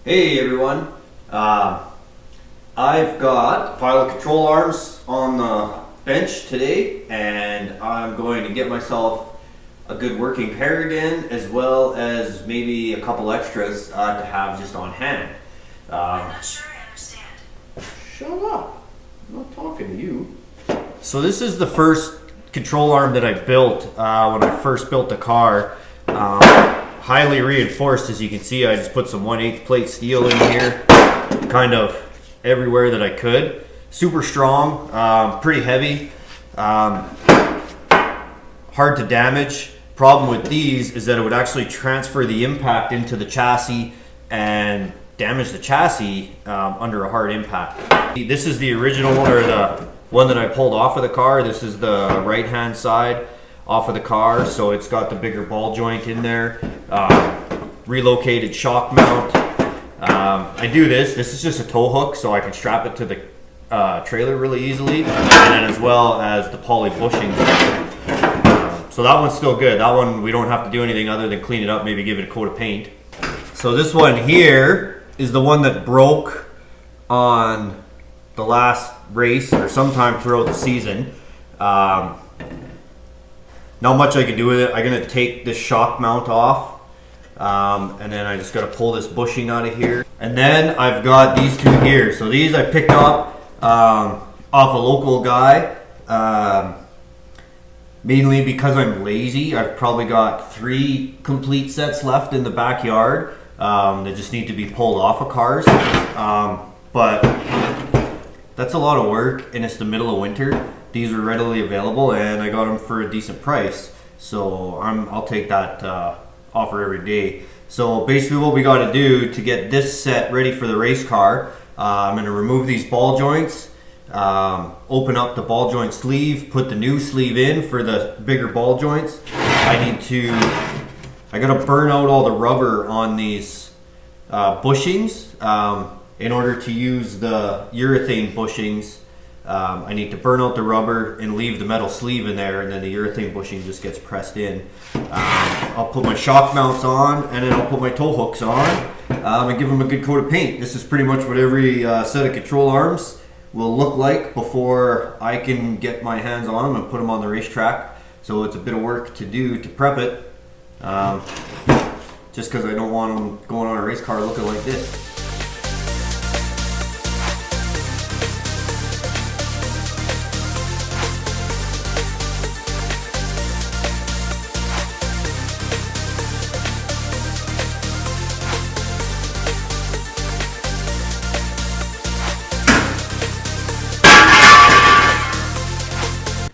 Hey everyone, I've got a pile of control arms on the bench today, and I'm going to get myself a good working pair again, as well as maybe a couple extras to have just on hand. I'm not sure I understand. Shut up, I'm not talking to you. So this is the first control arm that I built when I first built the car. Highly reinforced, as you can see. I just put some 1/8 plate steel in here, kind of everywhere that I could. Super strong, pretty heavy, hard to damage. Problem with these is that it would actually transfer the impact into the chassis and damage the chassis under a hard impact. This is the original one, or the one that I pulled off of the car. This is the right hand side off of the car, so it's got the bigger ball joint in there. Relocated shock mount. I do this is just a tow hook, so I can strap it to the trailer really easily, and then as well as the poly bushings. So that one's still good. That one we don't have to do anything other than clean it up, maybe give it a coat of paint. So this one here is the one that broke on the last race or sometime throughout the season. Not much I can do with it. I'm gonna take this shock mount off, and then I just gotta pull this bushing out of here. And then I've got these two here. So these I picked up off a local guy, mainly because I'm lazy. I've probably got 3 complete sets left in the backyard that just need to be pulled off of cars. But that's a lot of work, and it's the middle of winter. These are readily available, and I got them for a decent price, so I'll take that offer every day. So basically what we got to do to get this set ready for the race car, I'm going to remove these ball joints, open up the ball joint sleeve, put the new sleeve in for the bigger ball joints. I got to burn out all the rubber on these bushings. In order to use the urethane bushings, I need to burn out the rubber and leave the metal sleeve in there, and then the urethane bushing just gets pressed in. I'll put my shock mounts on, and then I'll put my tow hooks on, and give them a good coat of paint. This is pretty much what every set of control arms will look like before I can get my hands on them and put them on the racetrack. So it's a bit of work to do to prep it, just because I don't want them going on a race car looking like this.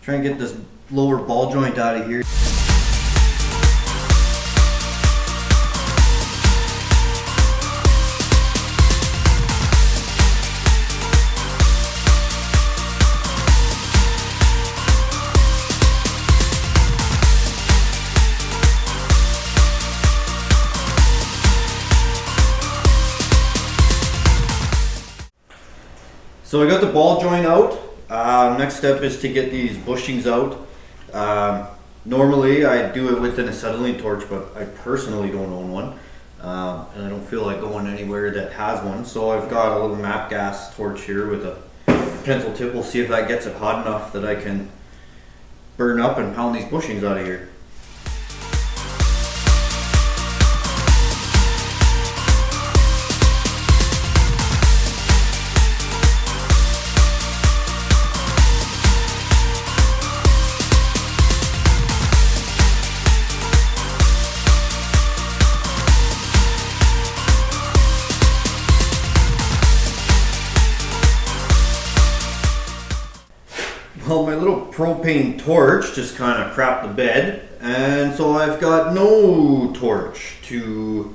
Try and get this lower ball joint out of here. So I got the ball joint out. Next step is to get these bushings out. Normally I do it with an acetylene torch, but I personally don't own one, and I don't feel like going anywhere that has one. So I've got a little map gas torch here with a pencil tip. We'll see if that gets it hot enough that I can burn up and pound these bushings out of here. Well, my little propane torch just kind of crapped the bed, and so I've got no torch to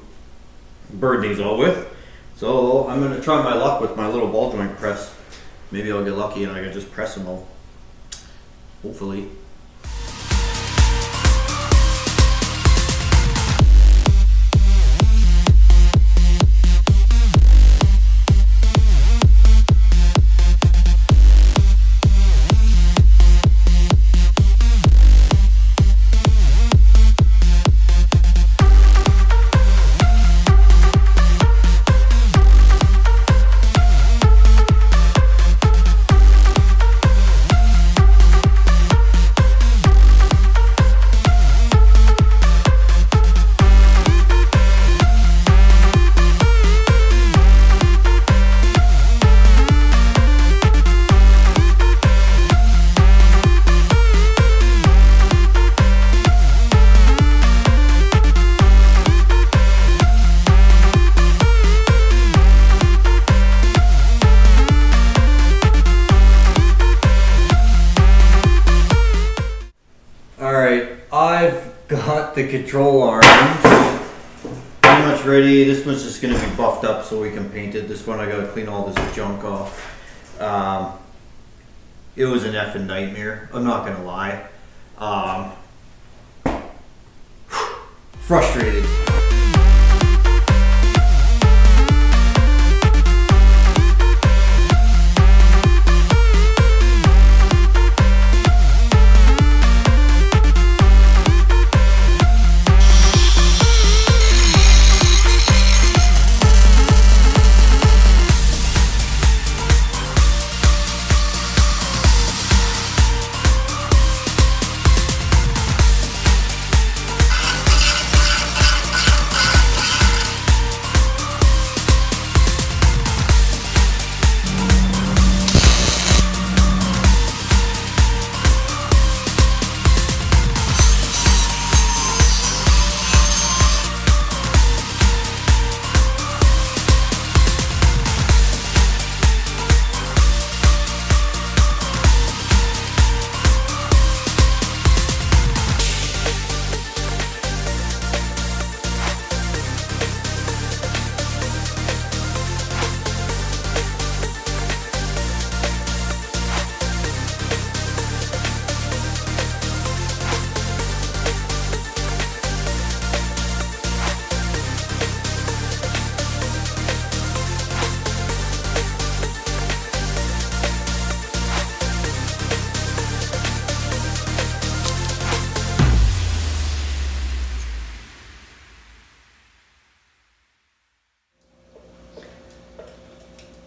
burn these out with. So I'm going to try my luck with my little ball joint press. Maybe I'll get lucky and I can just press them all. Hopefully. got the control arms pretty much ready. This one's just gonna be buffed up so we can paint it. This one I gotta clean all this junk off. It was an effing nightmare, I'm not gonna lie. Frustrated.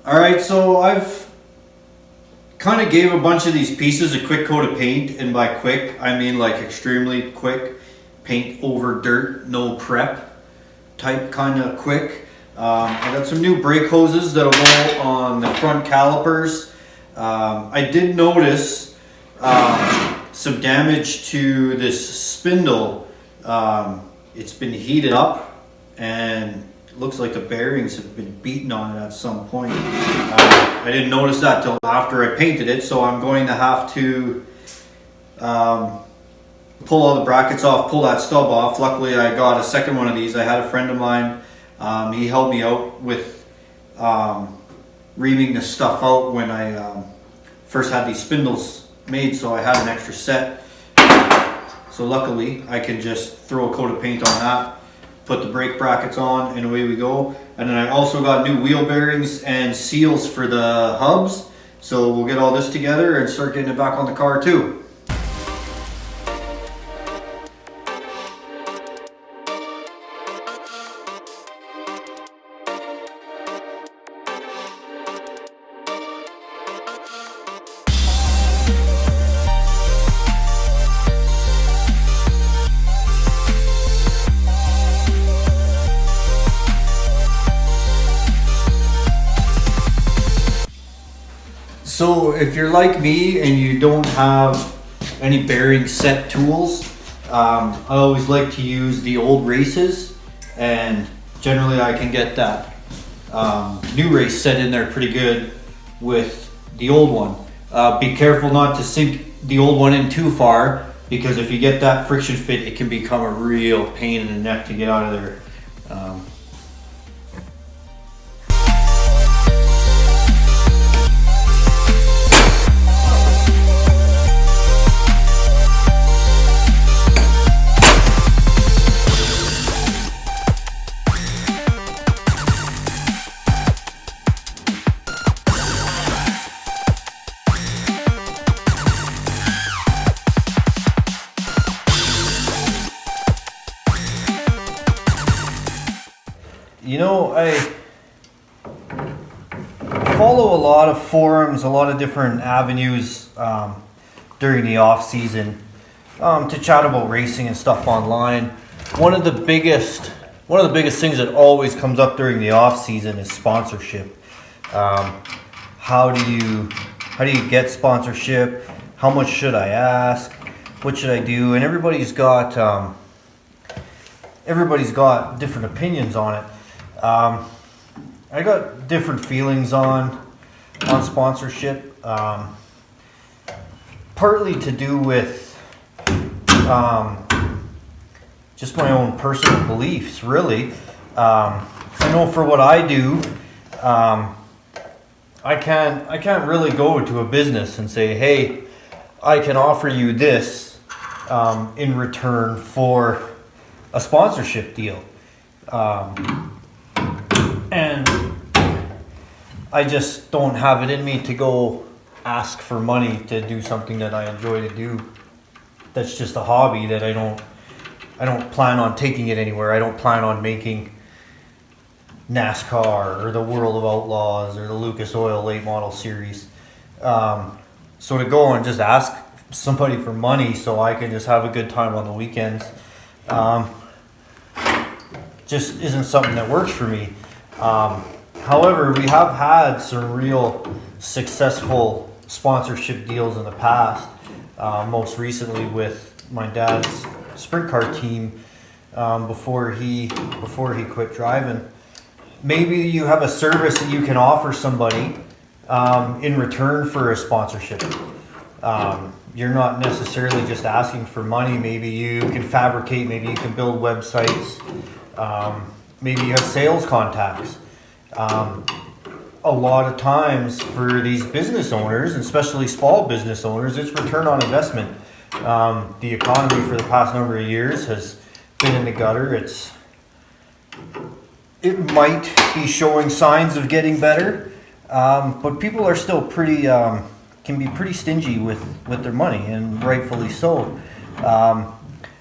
Alright, so I've kind of gave a bunch of these pieces a quick coat of paint, and by quick I mean like extremely quick, paint over dirt, no prep type kind of quick. I got some new brake hoses that'll go on the front calipers. I did notice some damage to this spindle. It's been heated up and looks like the bearings have been beaten on it at some point. I didn't notice that till after I painted it, so I'm going to have to pull all the brackets off, pull that stub off. Luckily I got a second one of these. I had a friend of mine, he helped me out with reaming the stuff out when I first had these spindles made, so I had an extra set. So luckily I can just throw a coat of paint on that, put the brake brackets on, and away we go. And then I also got new wheel bearings and seals for the hubs. So we'll get all this together and start getting it back on the car too. So if you're like me and you don't have any bearing set tools, I always like to use the old races, and generally I can get that new race set in there pretty good with the old one. Be careful not to sink the old one in too far, because if you get that friction fit, it can become a real pain in the neck to get out of there. You know, I follow a lot of forums, a lot of different avenues during the off season to chat about racing and stuff online. One of the biggest things that always comes up during the off season is sponsorship. How do you get sponsorship? How much should I ask? What should I do? And everybody's got different opinions on it. I got different feelings on sponsorship, partly to do with just my own personal beliefs, really. I know for what I do, I can't really go to a business and say, hey, I can offer you this in return for a sponsorship deal. And I just don't have it in me to go ask for money to do something that I enjoy to do. That's just a hobby that I don't plan on taking it anywhere. I don't plan on making NASCAR or the World of Outlaws or the Lucas Oil late model series. So to go and just ask somebody for money so I can just have a good time on the weekends, just isn't something that works for me. However, we have had some real successful sponsorship deals in the past. Most recently with my dad's sprint car team before he quit driving. Maybe you have a service that you can offer somebody in return for a sponsorship. You're not necessarily just asking for money. Maybe you can fabricate, maybe you can build websites, maybe you have sales contacts. A lot of times for these business owners, especially small business owners, it's return on investment. The economy for the past number of years has been in the gutter. It might be showing signs of getting better, but people are still can be pretty stingy with their money, and rightfully so.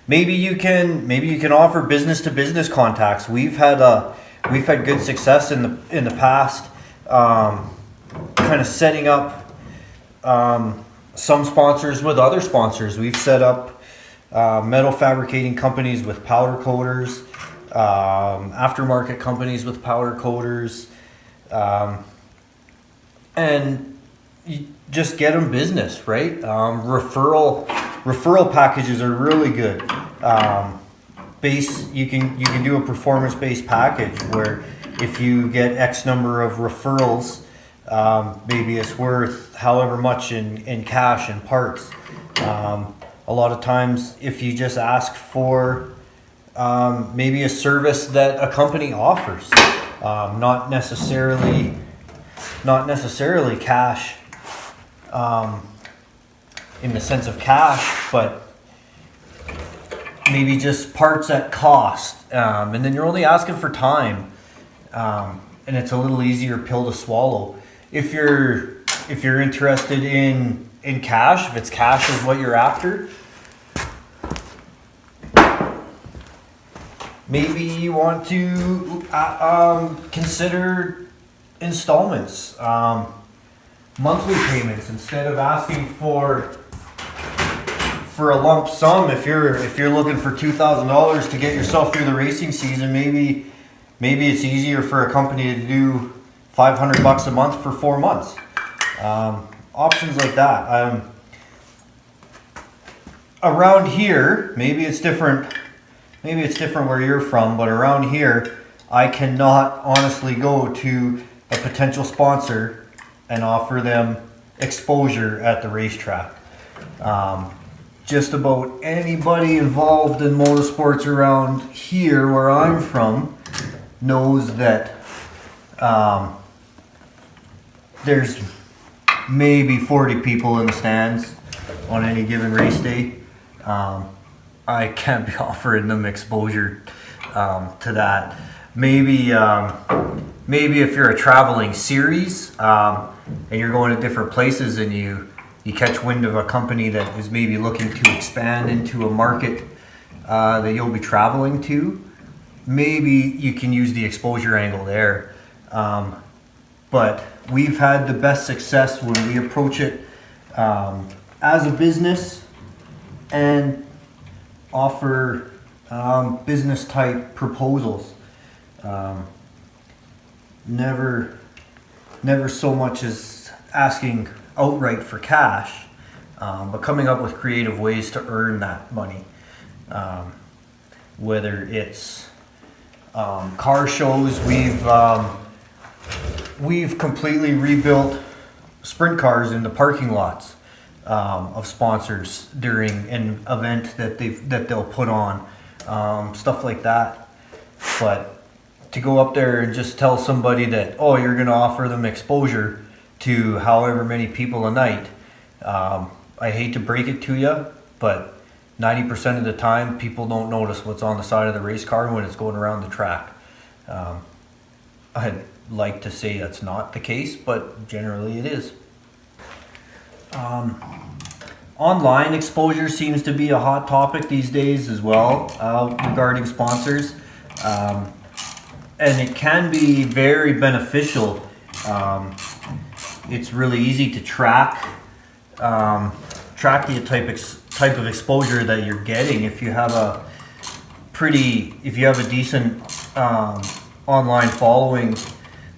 Maybe you can offer business to business contacts. We've had good success in the past, kind of setting up some sponsors with other sponsors. We've set up metal fabricating companies with powder coaters, aftermarket companies with powder coaters, and you just get them business, right? Referral packages are really good. You can do a performance-based package where if you get X number of referrals, maybe it's worth however much in cash and parts. A lot of times, if you just ask for maybe a service that a company offers, not necessarily cash, in the sense of cash, but maybe just parts at cost, and then you're only asking for time, and it's a little easier pill to swallow. If you're interested in cash, if it's cash is what you're after, maybe you want to consider installments, monthly payments, instead of asking for a lump sum. If you're looking for $2,000 to get yourself through the racing season, maybe it's easier for a company to do $500 a month for 4 months. Options like that. Around here, maybe it's different where you're from, but around here, I cannot honestly go to a potential sponsor and offer them exposure at the racetrack. Just about anybody involved in motorsports around here where I'm from knows that there's maybe 40 people in the stands on any given race day. I can't be offering them exposure to that. Maybe if you're a traveling series and you're going to different places and you catch wind of a company that is maybe looking to expand into a market that you'll be traveling to, maybe you can use the exposure angle there. But we've had the best success when we approach it as a business and offer business type proposals. Never so much as asking outright for cash, but coming up with creative ways to earn that money. Whether it's car shows, we've completely rebuilt sprint cars into parking lots of sponsors during an event that they'll put on. stuff like that. But to go up there and just tell somebody that, oh, you're going to offer them exposure to however many people a night, I hate to break it to you, but 90% of the time, people don't notice what's on the side of the race car when it's going around the track. I'd like to say that's not the case, but generally it is. Online exposure seems to be a hot topic these days as well, regarding sponsors. And it can be very beneficial. It's really easy to track the type of exposure that you're getting if you have a decent online following,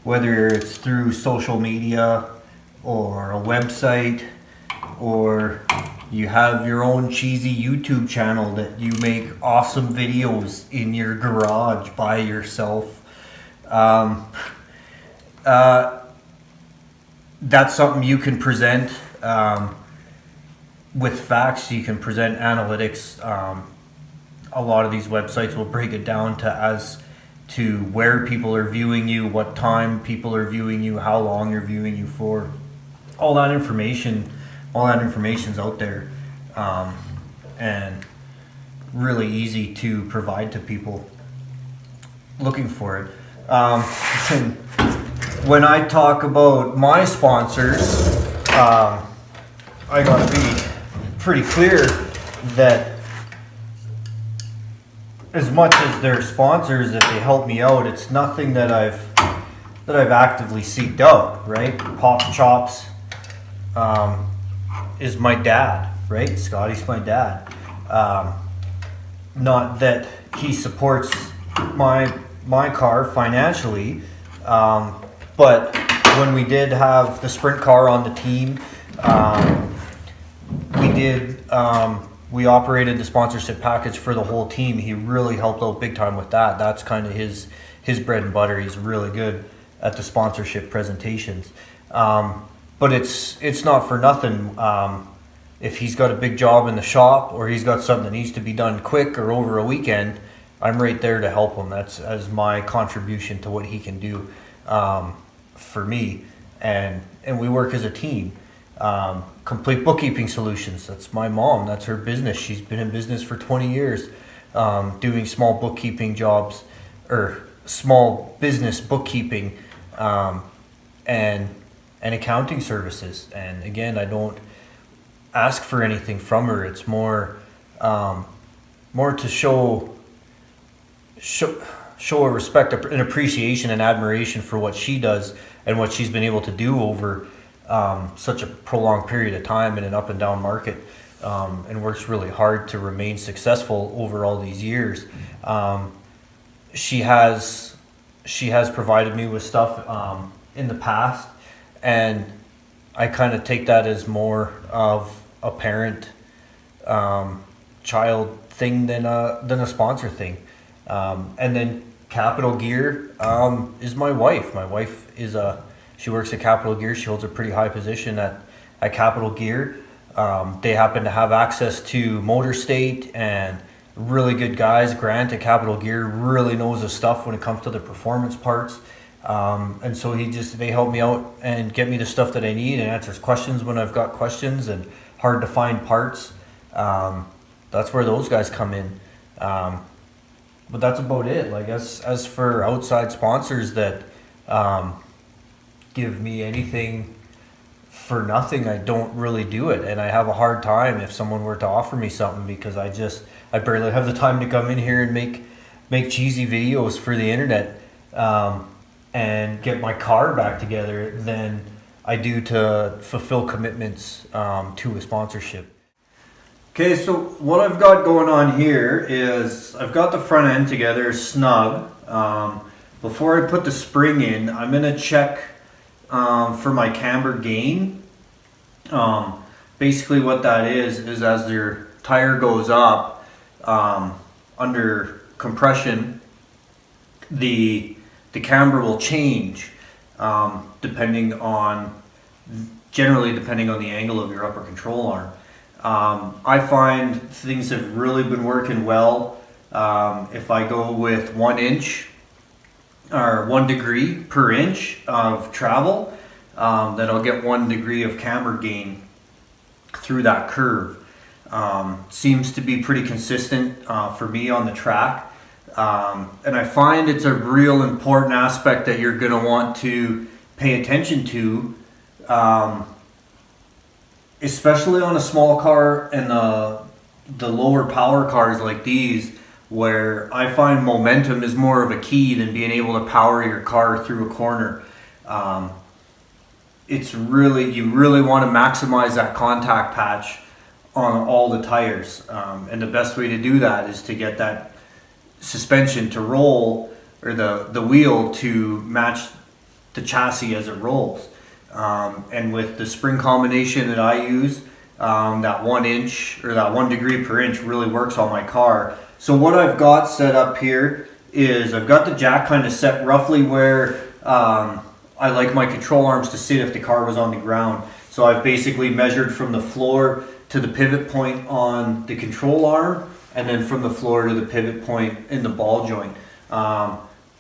whether it's through social media or a website, or you have your own cheesy YouTube channel that you make awesome videos in your garage by yourself. That's something you can present with facts. You can present analytics. A lot of these websites will break it down to where people are viewing you, what time people are viewing you, how long they're viewing you for. All that information's out there, and really easy to provide to people looking for it. And when I talk about my sponsors, I gotta be pretty clear that as much as they're sponsors, that they help me out, it's nothing that I've actively seeked out, right? Pop Chops is my dad, right? Scotty's my dad. Not that he supports my car financially, but when we did have the sprint car on the team, we operated the sponsorship package for the whole team. He really helped out big time with that. That's kind of his bread and butter. He's really good at the sponsorship presentations. But it's not for nothing. If he's got a big job in the shop, or he's got something that needs to be done quick or over a weekend, I'm right there to help him. That's as my contribution to what he can do for me. And we work as a team. Complete Bookkeeping Solutions, that's my mom, that's her business. She's been in business for 20 years, doing small bookkeeping jobs, or small business bookkeeping, and accounting services. And again, I don't ask for anything from her. It's more to show a respect, an appreciation, and admiration for what she does and what she's been able to do over such a prolonged period of time in an up and down market, and works really hard to remain successful over all these years. She has provided me with stuff in the past, and I kind of take that as more of a parent child thing than a sponsor thing. And then Capital Gear is my wife. My wife she works at Capital Gear. She holds a pretty high position at Capital Gear. They happen to have access to Motor State and really good guys. Grant at Capital Gear really knows his stuff when it comes to the performance parts. And so they help me out and get me the stuff that I need, and answers questions when I've got questions and hard to find parts. That's where those guys come in. But that's about it. Like as for outside sponsors that give me anything for nothing, I don't really do it, and I have a hard time if someone were to offer me something, because I barely have the time to come in here and make cheesy videos for the internet and get my car back together than I do to fulfill commitments to a sponsorship. Okay, so what I've got going on here is I've got the front end together snug. Before I put the spring in, I'm going to check for my camber gain. Basically what that is as your tire goes up under compression, the camber will change generally depending on the angle of your upper control arm. I find things have really been working well If I go with 1 inch or 1 degree per inch of travel, then I'll get 1 degree of camber gain through that curve. Seems to be pretty consistent for me on the track. And I find it's a real important aspect that you're going to want to pay attention to, especially on a small car and the lower power cars like these, where I find momentum is more of a key than being able to power your car through a corner. You really want to maximize that contact patch on all the tires. And the best way to do that is to get that suspension to roll, or the wheel to match the chassis as it rolls. And with the spring combination that I use, that 1 inch or that 1 degree per inch really works on my car. So what I've got set up here is I've got the jack kind of set roughly where I like my control arms to sit if the car was on the ground. So I've basically measured from the floor to the pivot point on the control arm, and then from the floor to the pivot point in the ball joint.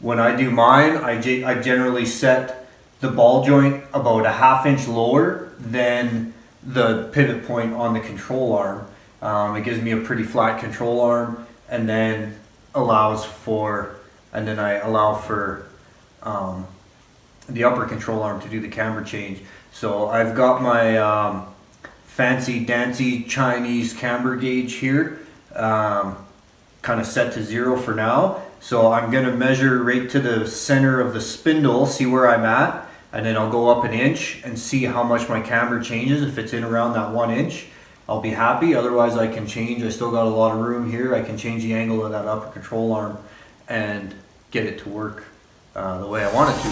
When I do mine, I generally set the ball joint about a 1/2 inch lower than the pivot point on the control arm. It gives me a pretty flat control arm, and then I allow for the upper control arm to do the camber change. So I've got my fancy dancy Chinese camber gauge here, kind of set to 0 for now. So I'm going to measure right to the center of the spindle, see where I'm at, and then I'll go up 1 inch and see how much my camber changes. If it's in around that 1 inch, I'll be happy. Otherwise I can change. I still got a lot of room here. I can change the angle of that upper control arm and get it to work the way I want it to.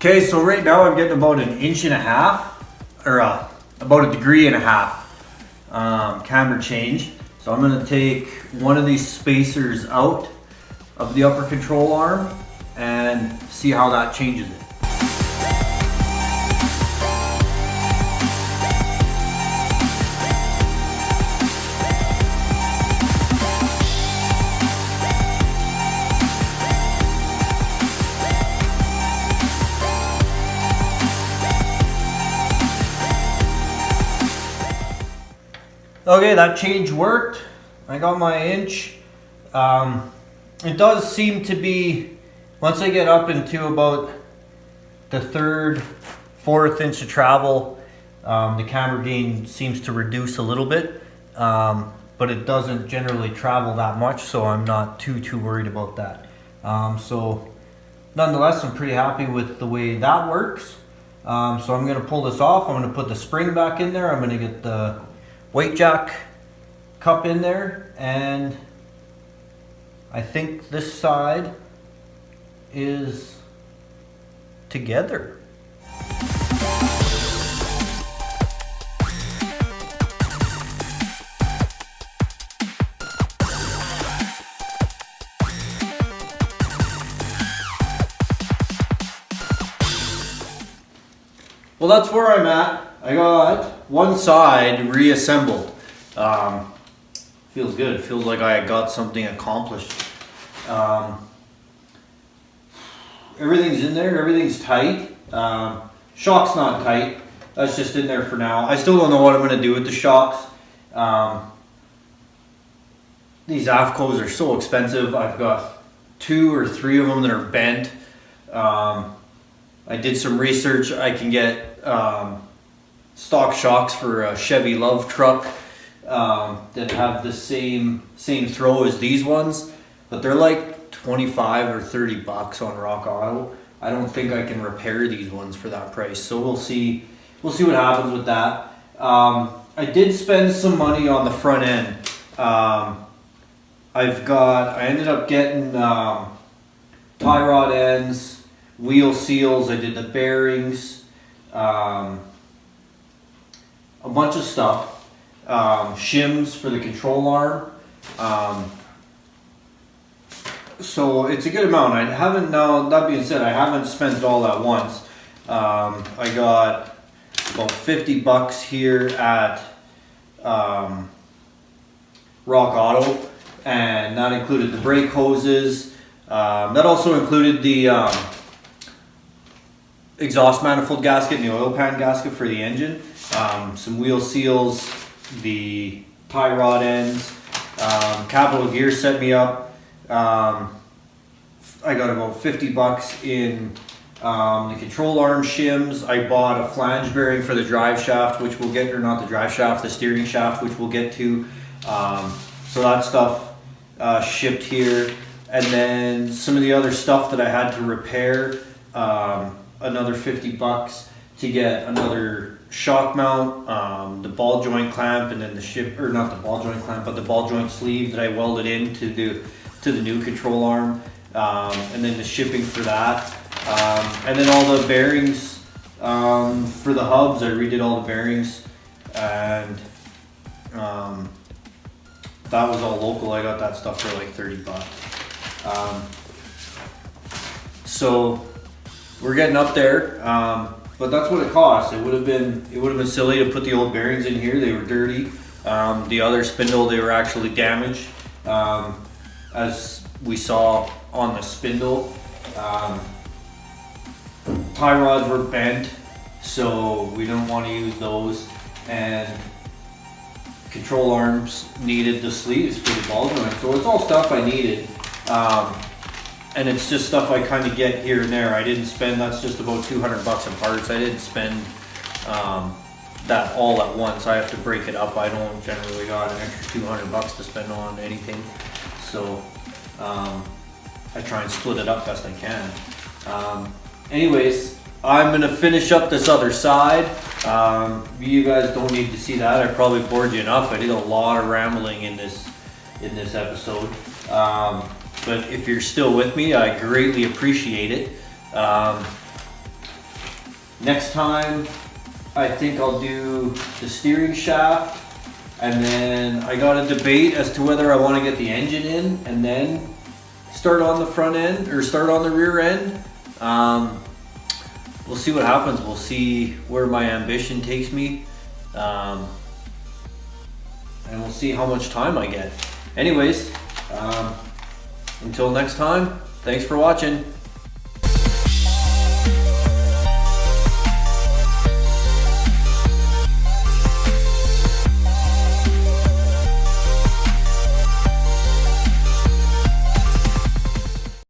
Okay, so right now I'm getting about 1.5 inches, or about 1.5 degrees camber change. So I'm going to take one of these spacers out of the upper control arm and see how that changes it. Okay, that change worked. I got my inch. It does seem to be, once I get up into about the 3rd, 4th inch of travel, the camber gain seems to reduce a little bit, but it doesn't generally travel that much, so I'm not too worried about that. So nonetheless, I'm pretty happy with the way that works. So I'm going to pull this off. I'm going to put the spring back in there. I'm going to get the weight jack cup in there, and I think this side is together. Well, that's where I'm at. I got one side reassembled. Feels good. Feels like I got something accomplished. Everything's in there. Everything's tight. Shock's not tight. That's just in there for now. I still don't know what I'm going to do with the shocks. These AFCOs are so expensive. I've got 2 or 3 of them that are bent. I did some research. I can get stock shocks for a Chevy Love truck that have the same throw as these ones, but they're like 25 or 30 bucks on Rock Auto. I don't think I can repair these ones for that price, so we'll see what happens with that. I did spend some money on the front end. I ended up getting tie rod ends, wheel seals. I did the bearings, a bunch of stuff, shims for the control arm. So it's a good amount. I haven't, now that being said, I haven't spent it all at once. I got about $50 here at Rock Auto, and that included the brake hoses. That also included the exhaust manifold gasket and the oil pan gasket for the engine, some wheel seals, the tie rod ends. Capital Gear set me up. I got about $50 in the control arm shims. I bought a flange bearing for the drive shaft, which we'll get, or not the drive shaft, the steering shaft, which we'll get to. So that stuff shipped here. And then some of the other stuff that I had to repair, another $50 to get another shock mount, the ball joint clamp, and then the not the ball joint clamp, but the ball joint sleeve that I welded into the new control arm, and then the shipping for that, and then all the bearings for the hubs. I redid all the bearings, and that was all local. I got that stuff for like $30. So we're getting up there, but that's what it costs. It would have been silly to put the old bearings in here. They were dirty. The other spindle, they were actually damaged, as we saw on the spindle. Tie rods were bent, so we don't want to use those. And control arms needed the sleeves for the ball joint. So it's all stuff I needed. And it's just stuff I kind of get here and there. I didn't spend, that's just about $200 in parts. I didn't spend that all at once. I have to break it up. I don't generally got an extra $200 to spend on anything. So I try and split it up best I can. Anyways, I'm gonna finish up this other side. You guys don't need to see that. I probably bored you enough. I did a lot of rambling in this episode. But if you're still with me, I greatly appreciate it. Next time, I think I'll do the steering shaft, and then I got a debate as to whether I want to get the engine in and then start on the front end or start on the rear end. We'll see what happens. We'll see where my ambition takes me, and we'll see how much time I get. Anyways, until next time, thanks for watching.